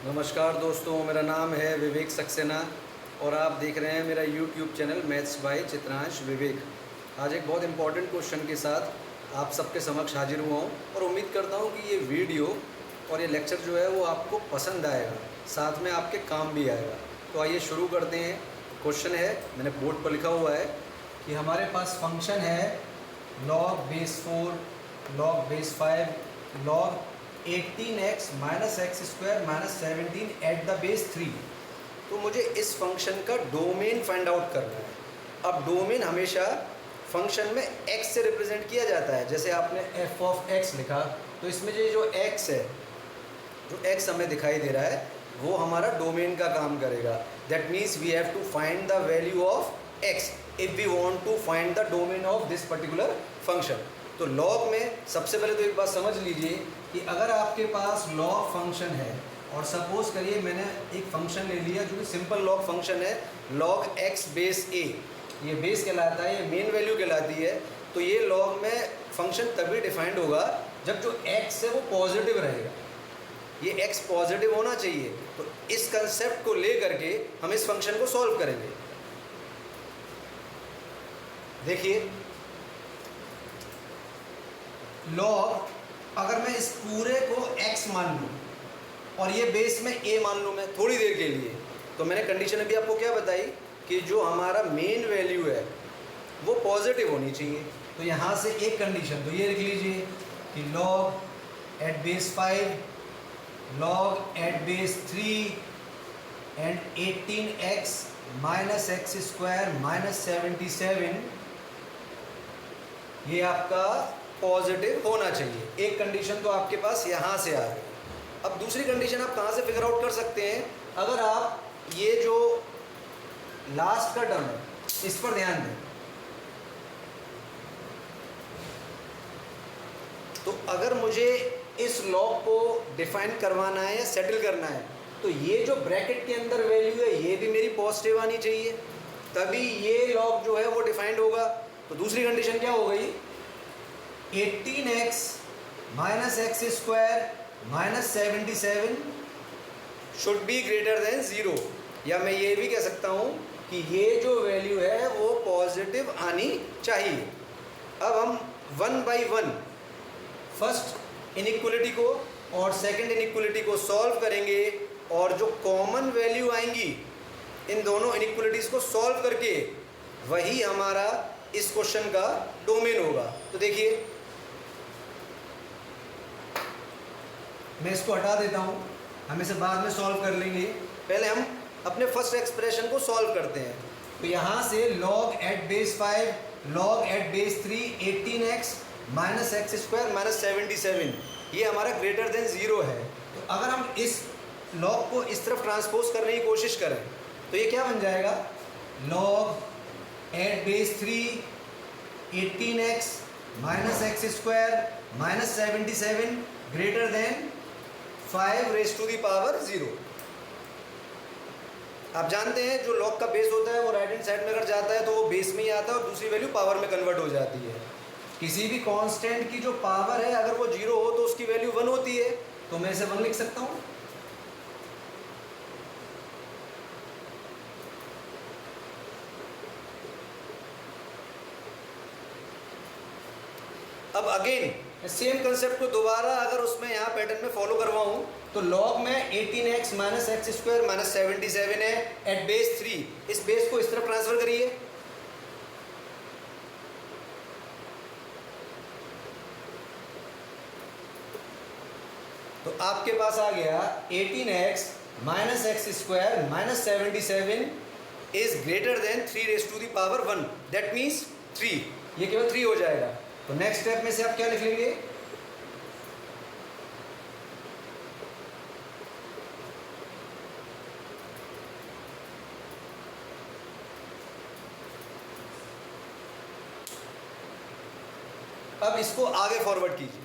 नमस्कार दोस्तों, मेरा नाम है विवेक सक्सेना और आप देख रहे हैं मेरा YouTube channel maths by Chitransh Vivek. आज एक बहुत इंपॉर्टेंट क्वेश्चन के साथ आप सबके समक्ष हाजिर हुआ हूँ और उम्मीद करता हूँ कि ये वीडियो और ये लेक्चर जो है वो आपको पसंद आएगा, साथ में आपके काम भी आएगा। तो आइए शुरू करते हैं। क्वेश्चन है, मैंने बोर्ड पर लिखा हुआ है कि हमारे पास फंक्शन है log base 4 log base 5 log 18x minus x square minus 17 at the base 3। तो मुझे इस फंक्शन का डोमेन फाइंड आउट करना है। अब डोमेन हमेशा फंक्शन में x से रिप्रेजेंट किया जाता है। जैसे आपने f ऑफ x लिखा तो इसमें ये जो x है, जो x हमें दिखाई दे रहा है, वो हमारा डोमेन का काम करेगा। That means we have to find the value of x if we want to find the domain of this particular function. तो लॉग में सबसे पहले तो एक बात समझ लीजिए कि अगर आपके पास लॉग फंक्शन है और सपोज करिए मैंने एक फंक्शन ले लिया जो कि सिंपल लॉग फंक्शन है, लॉग एक्स बेस ए, ये बेस कहलाता है, ये मेन वैल्यू कहलाती है। तो ये लॉग में फंक्शन तभी डिफाइंड होगा जब जो एक्स है वो पॉजिटिव रहेगा। ये एक्स पॉजिटिव होना चाहिए। तो इस कंसेप्ट को ले करके हम इस फंक्शन को सॉल्व करेंगे। देखिए, लॉग अगर मैं इस पूरे को x मान लूँ और ये बेस में a मान लूँ मैं थोड़ी देर के लिए, तो मैंने कंडीशन अभी आपको क्या बताई कि जो हमारा मेन वैल्यू है वो पॉजिटिव होनी चाहिए। तो यहाँ से एक कंडीशन तो ये लिख लीजिए कि log at base 5 log at base 3 and 18x minus x square minus 77, ये आपका पॉजिटिव होना चाहिए। एक कंडीशन तो आपके पास यहाँ से आ गई। अब दूसरी कंडीशन आप कहाँ से फिगर आउट कर सकते हैं? अगर आप ये जो लास्ट का टर्म है इस पर ध्यान दें, तो अगर मुझे इस लॉग को डिफाइन करवाना है या सेटल करना है तो ये जो ब्रैकेट के अंदर वैल्यू है ये भी मेरी पॉजिटिव आनी चाहिए, तभी ये लॉग जो है वो डिफाइंड होगा। तो दूसरी कंडीशन क्या हो गई? 18x minus x square minus 77 should be greater than 0, या मैं ये भी कह सकता हूँ कि ये जो वैल्यू है वो पॉजिटिव आनी चाहिए। अब हम one by one first inequality को और सेकंड इनइक्वलिटी को सॉल्व करेंगे और जो कॉमन वैल्यू आएंगी इन दोनों इनइक्वलिटीज़ को सॉल्व करके वही हमारा इस क्वेश्चन का डोमेन होगा। तो देखिए, मैं इसको हटा देता हूँ, हम इसे बाद में सॉल्व कर लेंगे। पहले हम अपने फर्स्ट एक्सप्रेशन को सॉल्व करते हैं। तो यहाँ से log at base 5 log at base 3 18x minus x square minus 77, ये हमारा ग्रेटर देन 0 है। तो अगर हम इस log को इस तरफ ट्रांसपोज करने की कोशिश करें तो ये क्या बन जाएगा? log at base 3 18x minus x square minus 77 greater than 5 raise to the power 0। आप जानते हैं जो लॉग का बेस होता है वो राइट हैंड साइड में अगर जाता है तो वो बेस में ही आता है और दूसरी वैल्यू पावर में कन्वर्ट हो जाती है। किसी भी कांस्टेंट की जो पावर है अगर वो 0 हो तो उसकी वैल्यू 1 होती है। तो मैं इसे 1 लिख सकता हूँ। अब अगेन सेम कंसेप्ट को दोबारा अगर उसमें यहाँ पैटर्न में फॉलो करवाऊँ तो लॉग में 18x minus x square minus 77 है एट बेस 3, इस बेस को इस तरफ ट्रांसफर करिए। तो आपके पास आ गया 18x minus x square minus 77 is greater than 3 raise to the power 1, that means 3, ये केवल 3 हो जाएगा। तो नेक्स्ट स्टेप में से आप क्या लिख लेंगे? अब इसको आगे फॉरवर्ड कीजिए।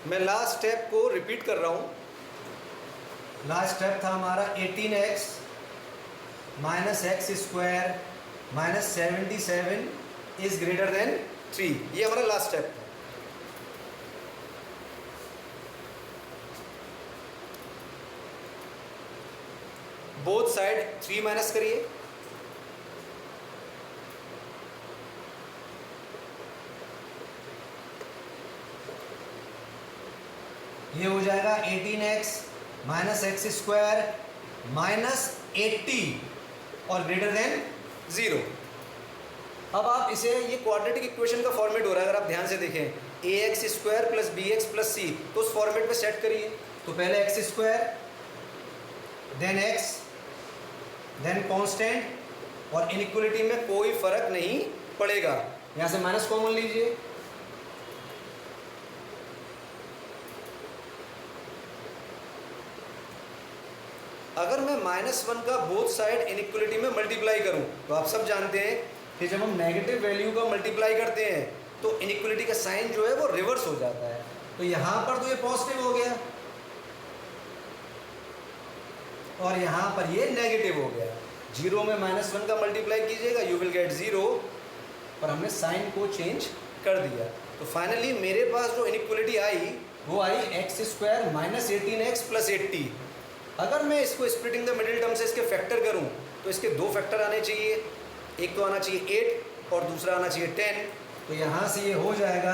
मैं लास्ट स्टेप को रिपीट कर रहा हूँ। लास्ट स्टेप था हमारा 18x minus x square minus 77 is greater than 3। ये हमारा लास्ट स्टेप था। बोथ साइड 3 माइनस करिए। ये हो जाएगा 18x minus x square minus 80 और ग्रेटर देन 0। अब आप इसे, ये क्वाड्रेटिक इक्वेशन का फॉर्मेट हो रहा है, अगर आप ध्यान से देखें ax square plus bx plus c, तो उस फॉर्मेट पे सेट करिए। तो पहले x square then x then constant और इनइक्वलिटी में कोई फर्क नहीं पड़ेगा। यहाँ से माइनस कॉमन लीजिए। अगर मैं -1 का बोथ साइड इनइक्वलिटी में मल्टीप्लाई करूं, तो आप सब जानते हैं कि जब हम नेगेटिव वैल्यू का मल्टीप्लाई करते हैं तो इनइक्वलिटी का साइन जो है वो रिवर्स हो जाता है। तो यहाँ पर तो ये पॉजिटिव हो गया और यहाँ पर ये नेगेटिव हो गया। 0 में -1 का मल्टीप्लाई कीजिएगा, यू विल गेट 0, पर हमने साइन को चेंज कर दिया। तो फाइनली मेरे पास जो इनइक्वलिटी आई वो आई x square minus 18x plus 80। अगर मैं इसको स्प्लिटिंग द मिडिल टर्म से इसके फैक्टर करूं तो इसके 2 फैक्टर आने चाहिए। एक तो आना चाहिए 8 और दूसरा आना चाहिए 10। तो यहाँ से ये हो जाएगा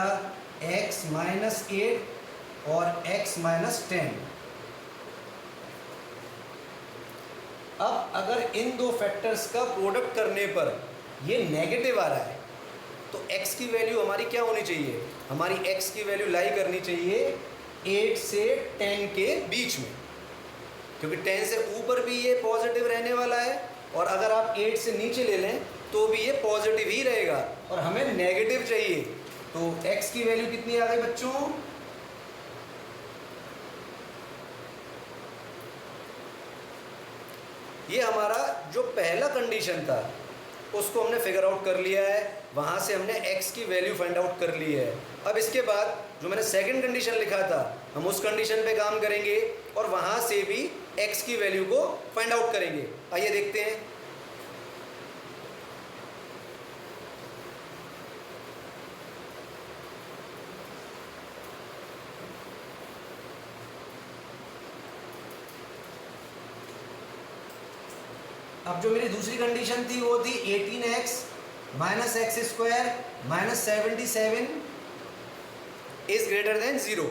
x माइनस 8 और x माइनस 10। अब अगर इन 2 फैक्टर्स का प्रोडक्ट करने पर ये नेगेटिव आ रहा है तो x की वैल्यू हमारी क्या होनी चाहिए? हमारी x की वैल्यू लाई करनी चाहिए 8 से 10 के बीच में, क्योंकि 10 से ऊपर भी ये पॉजिटिव रहने वाला है और अगर आप 8 से नीचे ले लें तो भी ये पॉजिटिव ही रहेगा और हमें नेगेटिव चाहिए। तो x की वैल्यू कितनी आ गई बच्चों? ये हमारा जो पहला कंडीशन था उसको हमने फिगर आउट कर लिया है, वहाँ से हमने x की वैल्यू फाइंड आउट कर ली है। अब इसके बाद जो मैंने सेकंड कंडीशन लिखा था हम उस कंडीशन पे काम करेंगे और वहाँ से भी x की वैल्यू को फाइंड आउट करेंगे। आइए देखते हैं। अब जो मेरी दूसरी कंडीशन थी वो थी 18x minus x square minus 77 is greater then 0।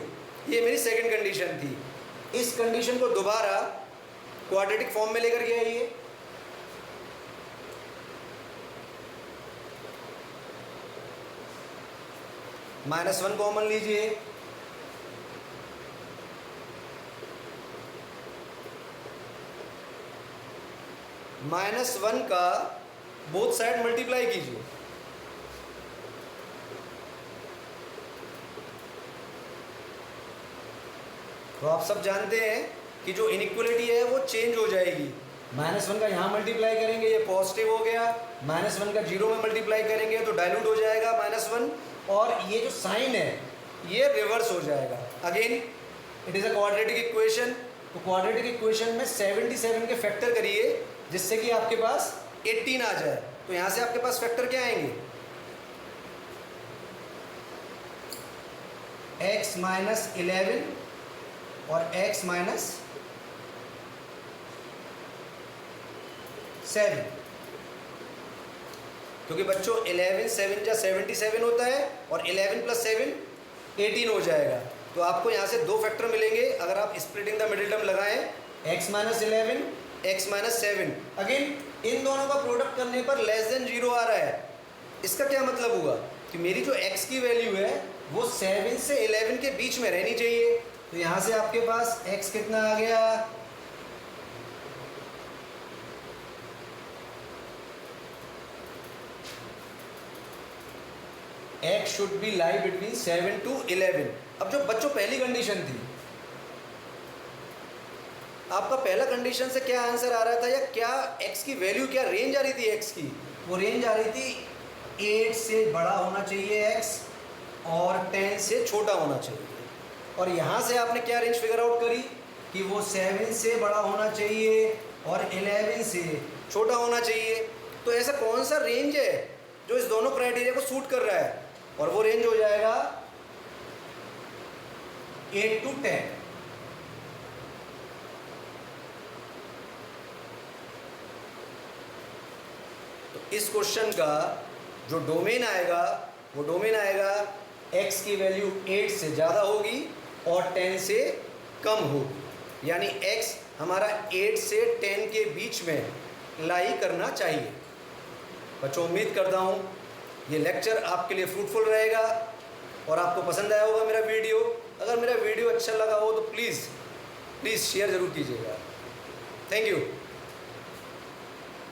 ये मेरी सेकंड कंडीशन थी। इस कंडीशन को दोबारा क्वाड्रेटिक फॉर्म में लेकर के आइए। -1 कॉमन लीजिए। -1 का बोथ साइड मल्टीप्लाई कीजिए। तो आप सब जानते हैं कि जो इनइक्वलिटी है वो चेंज हो जाएगी। -1 का यहाँ मल्टीप्लाई करेंगे ये पॉजिटिव हो गया, -1 का 0 में मल्टीप्लाई करेंगे तो डाइल्यूट हो जाएगा -1 और ये जो साइन है ये रिवर्स हो जाएगा। Again it is a quadratic equation. तो क्वाड्रेटिक इक्वेशन में 77 के फैक्टर करिए जिससे कि आपके पास 18 आ जाए। तो यहाँ से आपके पास फैक्टर क्या आएंगे? x माइनस 11 और x माइनस 7, क्योंकि बच्चों 11 7 जा 77 होता है और 11 प्लस 7 18 हो जाएगा। तो आपको यहाँ से 2 फैक्टर मिलेंगे अगर आप स्प्लिटिंग द मिडिल टर्म लगाएं, x minus 11 x minus 7। Again in दोनों का प्रोडक्ट करने पर लेस देन 0 आ रहा है। इसका क्या मतलब हुआ कि मेरी जो x की वैल्यू है वो 7 से 11 के बीच में रहनी चाहिए। तो यहाँ से आपके पास x कितना आ गया? x should be lie between 7 to 11। अब जो बच्चों पहली कंडीशन थी, आपका पहला कंडीशन से क्या आंसर आ रहा था या क्या x की वैल्यू, क्या रेंज आ रही थी x की? वो रेंज आ रही थी 8 से बड़ा होना चाहिए x और 10 से छोटा होना चाहिए। और यहाँ से आपने क्या रेंज फिगर आउट करी कि वो 7 से बड़ा होना चाहिए और 11 से छोटा होना चाहिए। तो ऐसा कौन सा रेंज है जो इस दोनों क्राइटेरिया को सूट कर रहा है, और वो रेंज हो जाएगा 8 to 10। तो इस क्वेश्चन का जो डोमेन आएगा वो डोमेन आएगा x की वैल्यू 8 से ज़्यादा होगी और 10 से कम होगी, यानी x हमारा 8 से 10 के बीच में लाई करना चाहिए। बच्चों, उम्मीद करता हूँ ये लेक्चर आपके लिए फ्रूटफुल रहेगा और आपको पसंद आया होगा मेरा वीडियो। अगर मेरा वीडियो अच्छा लगा हो तो प्लीज़ शेयर ज़रूर कीजिएगा। Thank you.